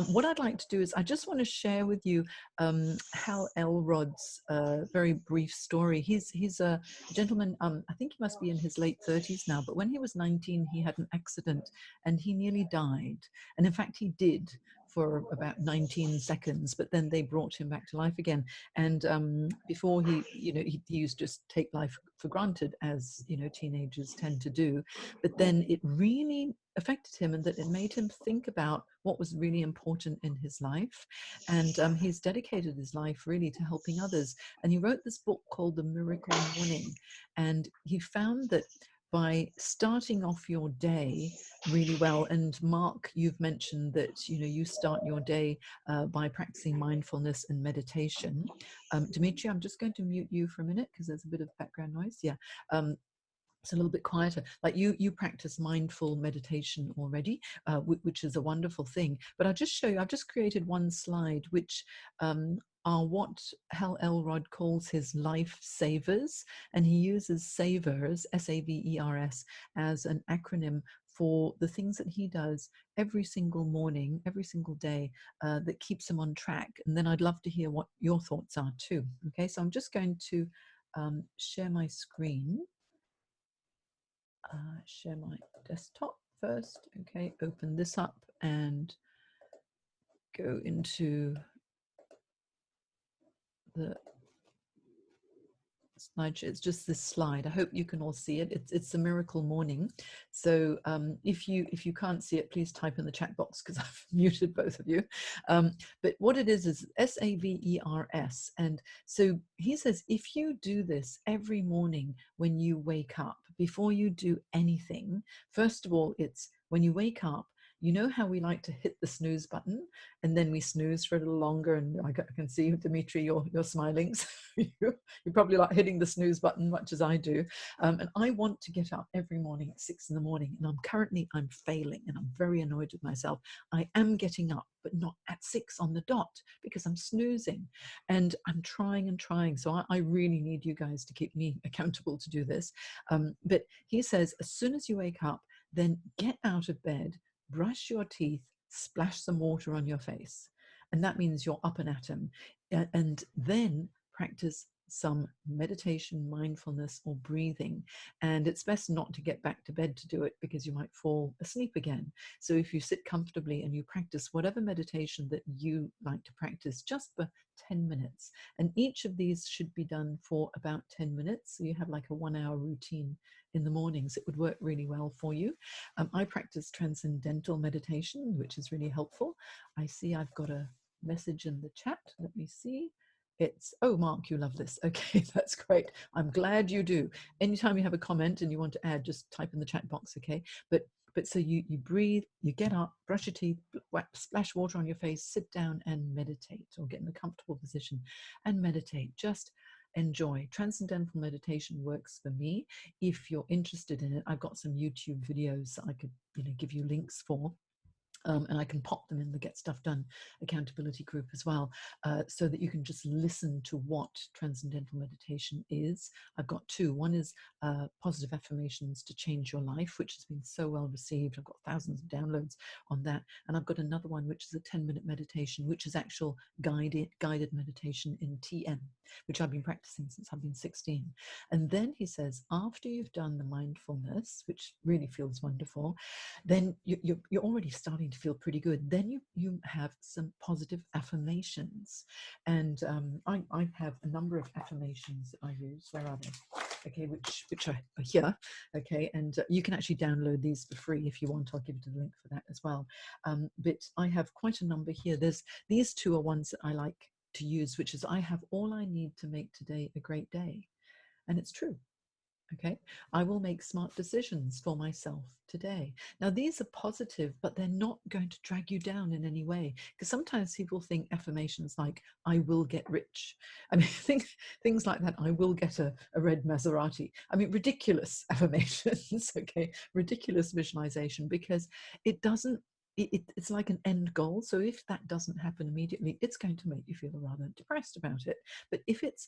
What I'd like to do is I just want to share with you Hal Elrod's very brief story. He's a gentleman, I think he must be in his late 30s now, but when he was 19, he had an accident and he nearly died. And in fact, he did for about 19 seconds, but then they brought him back to life again. And before he used to just take life for granted, as, teenagers tend to do. But then it really affected him, and that it made him think about what was really important in his life. And he's dedicated his life really to helping others. And he wrote this book called The Miracle Morning. And he found that by starting off your day really well, and Mark, you've mentioned that you start your day by practicing mindfulness and meditation. Dimitri, I'm just going to mute you for a minute because there's a bit of background noise. Yeah. It's a little bit quieter. Like you practice mindful meditation already, which is a wonderful thing. But I'll just show you, I've just created one slide, which are what Hal Elrod calls his life savers. And he uses SAVERS, S-A-V-E-R-S, as an acronym for the things that he does every single morning, every single day, that keeps him on track. And then I'd love to hear what your thoughts are too. Okay, so I'm just going to share my screen. Share my desktop first. Okay, open this up and go into the slideshow. It's just this slide. I hope you can all see it. It's a miracle morning. So if you can't see it, please type in the chat box because I've muted both of you. But what it is S-A-V-E-R-S. And so he says, if you do this every morning when you wake up, before you do anything, first of all, it's when you wake up, you know how we like to hit the snooze button and then we snooze for a little longer. And I can see, Dimitri, you're smiling. So you probably like hitting the snooze button much as I do. And I want to get up every morning at 6 in the morning. And I'm failing and I'm very annoyed with myself. I am getting up, but not at 6 on the dot because I'm snoozing. And I'm trying and trying. So I really need you guys to keep me accountable to do this. But he says, as soon as you wake up, then get out of bed, brush your teeth, splash some water on your face. And that means you're up and at 'em. And then practice some meditation, mindfulness, or breathing. And it's best not to get back to bed to do it because you might fall asleep again. So if you sit comfortably and you practice whatever meditation that you like to practice just for 10 minutes. And each of these should be done for about 10 minutes. So you have like a 1-hour routine in the mornings. It would work really well for you. I practice transcendental meditation, which is really helpful. I see I've got a message in the chat. Let me see. It's, oh, Mark, you love this. Okay, that's great. I'm glad you do. Anytime you have a comment and you want to add, just type in the chat box, okay? But so you breathe, you get up, brush your teeth, splash water on your face, sit down and meditate, or get in a comfortable position and meditate. Just enjoy. Transcendental meditation works for me. If you're interested in it, I've got some YouTube videos that I could give you links for. And I can pop them in the Get Stuff Done accountability group as well, so that you can just listen to what transcendental meditation is. I've got two. One is positive affirmations to change your life, which has been so well received. I've got thousands of downloads on that. And I've got another one, which is a 10-minute meditation, which is actual guided meditation in TM, which I've been practicing since I've been 16. And then he says, after you've done the mindfulness, which really feels wonderful, then you're already starting to feel pretty good. Then you have some positive affirmations. And I have a number of affirmations that I use. Where are they? Okay, which are here. Okay, and you can actually download these for free if you want. I'll give you the link for that as well. But I have quite a number here. These two are ones that I like to use, which is, I have all I need to make today a great day. And it's true. Okay, I will make smart decisions for myself today. Now, these are positive, but they're not going to drag you down in any way. Because sometimes people think affirmations like, I will get rich. I mean, things like that. I will get a red Maserati. I mean, ridiculous affirmations, okay? Ridiculous visualization, because it doesn't, it's like an end goal. So if that doesn't happen immediately, it's going to make you feel rather depressed about it. But if it's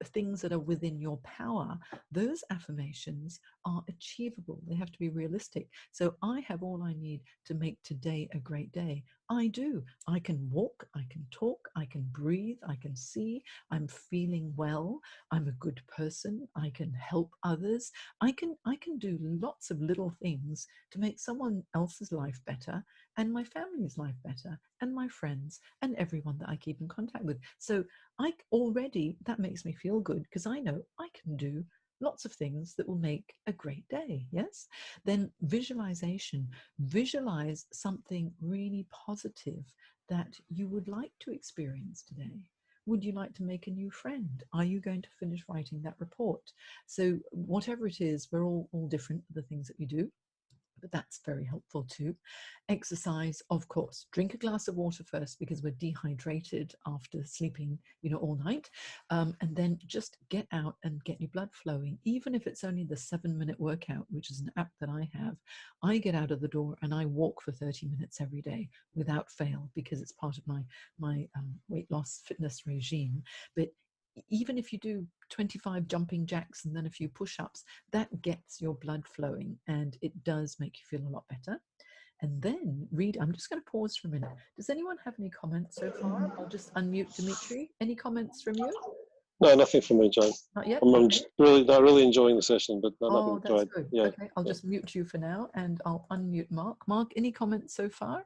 things that are within your power, those affirmations are achievable. They have to be realistic. So I have all I need to make today a great day. I do. I can walk, I can talk, I can breathe, I can see, I'm feeling well, I'm a good person, I can help others. I can do lots of little things to make someone else's life better, and my family's life better, and my friends, and everyone that I keep in contact with. So that makes me feel good, because I know I can do lots of things that will make a great day. Yes. Then visualization. Visualize something really positive that you would like to experience today. Would you like to make a new friend? Are you going to finish writing that report? So whatever it is, we're all different for the things that we do, but that's very helpful too. Exercise, of course. Drink a glass of water first, because we're dehydrated after sleeping, all night. And then just get out and get your blood flowing. Even if it's only the 7-minute workout, which is an app that I have, I get out of the door and I walk for 30 minutes every day without fail, because it's part of my weight loss fitness regime. But even if you do 25 jumping jacks and then a few push-ups, that gets your blood flowing, and it does make you feel a lot better. And then read. I'm just going to pause for a minute. Does anyone have any comments so far? I'll just unmute Dimitri. Any comments from you? No, nothing from me, Jane. Not yet? I'm Okay. really enjoying the session, but nothing Oh, to that's add. good. Yeah. Okay, I'll just mute you for now, and I'll unmute Mark. Mark, any comments so far?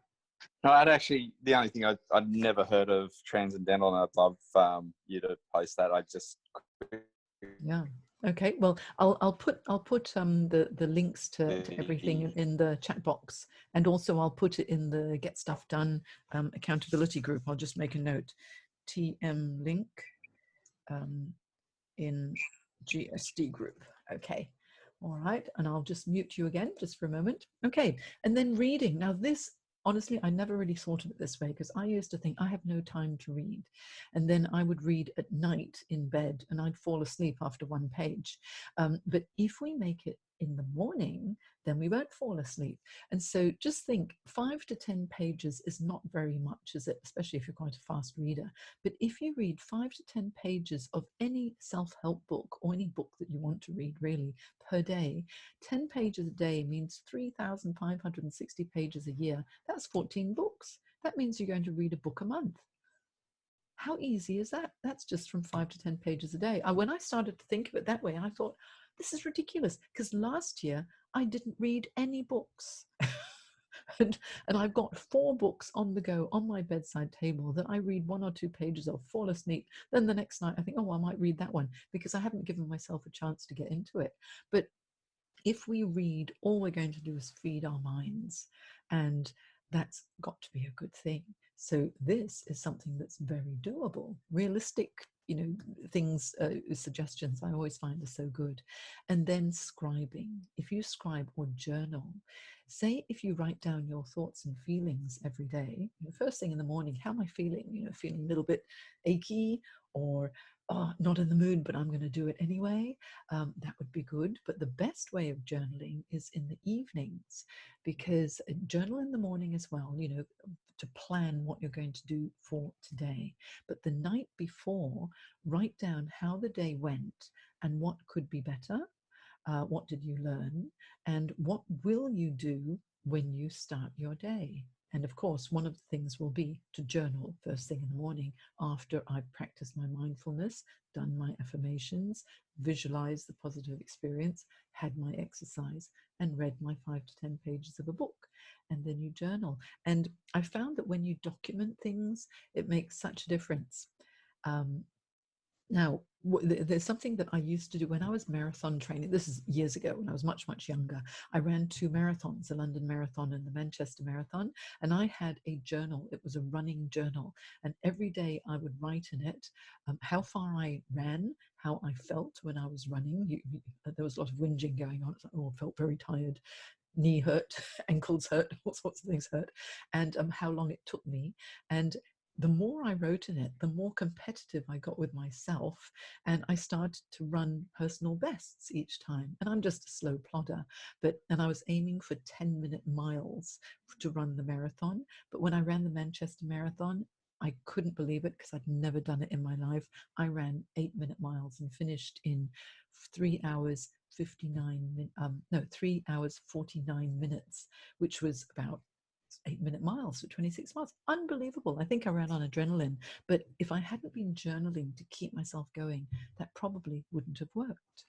No, the only thing I'd never heard of Transcendental, and I'd love you to post that. Yeah. Okay. Well, I'll put the links to everything in the chat box, and also I'll put it in the Get Stuff Done accountability group. I'll just make a note. TM link in GSD group. Okay. All right. And I'll just mute you again just for a moment. Okay. And then reading. Now this, honestly, I never really thought of it this way, because I used to think I have no time to read. And then I would read at night in bed and I'd fall asleep after one page. But if we make it in the morning, then we won't fall asleep. And so just think, 5 to 10 pages is not very much, is it? Especially if you're quite a fast reader. But if you read 5 to 10 pages of any self-help book, or any book that you want to read really, per day, 10 pages a day means 3,560 pages a year. That's 14 books. That means you're going to read a book a month. How easy is that? That's just from 5 to 10 pages a day. When I started to think of it that way, I thought, this is ridiculous, because last year I didn't read any books. and I've got 4 books on the go on my bedside table that I read 1 or 2 pages of, fall asleep. Then the next night I think, oh, I might read that one, because I haven't given myself a chance to get into it. But if we read, all we're going to do is feed our minds, and that's got to be a good thing. So this is something that's very doable, realistic, things, suggestions I always find are so good. And then scribing. If you scribe or journal, say if you write down your thoughts and feelings every day, first thing in the morning, how am I feeling? Feeling a little bit achy, or oh, not in the mood, but I'm going to do it anyway. That would be good. But the best way of journaling is in the evenings, because journal in the morning as well, to plan what you're going to do for today. But the night before, write down how the day went and what could be better. What did you learn? And what will you do when you start your day? And of course, one of the things will be to journal first thing in the morning, after I've practiced my mindfulness, done my affirmations, visualized the positive experience, had my exercise, and read my 5 to 10 pages of a book. And then you journal. And I found that when you document things, it makes such a difference. Now, there's something that I used to do when I was marathon training. This is years ago, when I was much, much younger. I ran 2 marathons, the London Marathon and the Manchester Marathon, and I had a journal. It was a running journal, and every day I would write in it how far I ran, how I felt when I was running. There was a lot of whinging going on. Oh, I felt very tired. Knee hurt, ankles hurt, all sorts of things hurt, and how long it took me. And the more I wrote in it, the more competitive I got with myself, and I started to run personal bests each time. And I'm just a slow plodder, and I was aiming for 10-minute miles to run the marathon. But when I ran the Manchester Marathon, I couldn't believe it because I'd never done it in my life. I ran 8-minute miles and finished in 3 hours 3 hours 49 minutes, which was about 8-minute miles for 26 miles. Unbelievable. I think I ran on adrenaline, but if I hadn't been journaling to keep myself going, that probably wouldn't have worked.